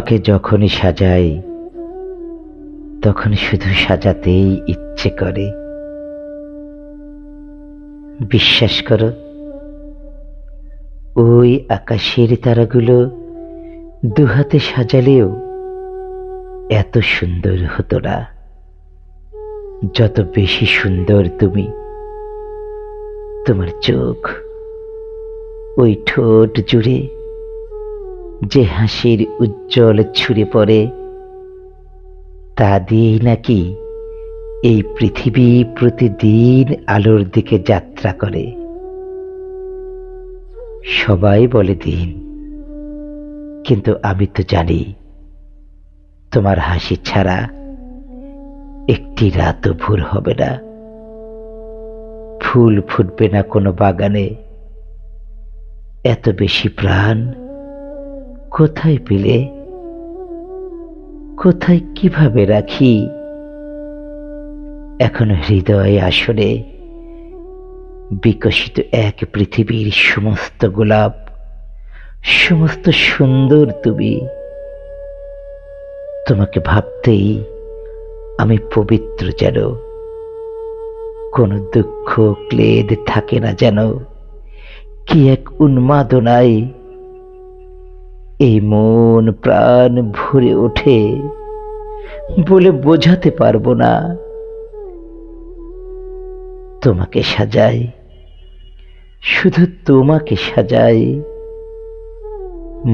তোমাকে যখনই সাজাই তখন শুধু সাজাতেই ইচ্ছে করে। বিশ্বাস করো, ওই আকাশের তারাগুলো দুহাতে সাজালেও এত সুন্দর হতো না যত বেশি সুন্দর তুমি। তোমার চোখ, ওই ঠোঁট জুড়ে যে হাসির উজ্জ্বল ছুঁড়ে পড়ে, তা দিয়েই নাকি এই পৃথিবী প্রতিদিন আলোর দিকে যাত্রা করে। সবাই বলে দিন, কিন্তু আমি তো জানি তোমার হাসি ছাড়া একটি রাতও ভোর হবে না, ফুল ফুটবে না কোনো বাগানে। এত বেশি প্রাণ কোথায় পেলে, কোথায় কিভাবে রাখি? এখনো হৃদয় আসরে বিকশিত এক পৃথিবীর সমস্ত গোলাপ, সমস্ত সুন্দর তুমি। তোমাকে ভাবতেই আমি পবিত্র যেন, কোনো দুঃখ ক্লেদ থাকে না যেন। কি এক উন্মাদনায় এই মন প্রাণ ভরে ওঠে, বলে বোঝাতে পারবো না। তোমাকে সাজাই, শুধু তোমাকে সাজাই,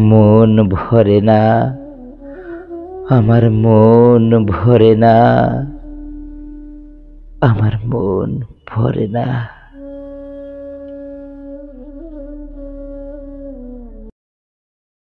মন ভরে না, আমার মন ভরে না, আমার মন ভরে না।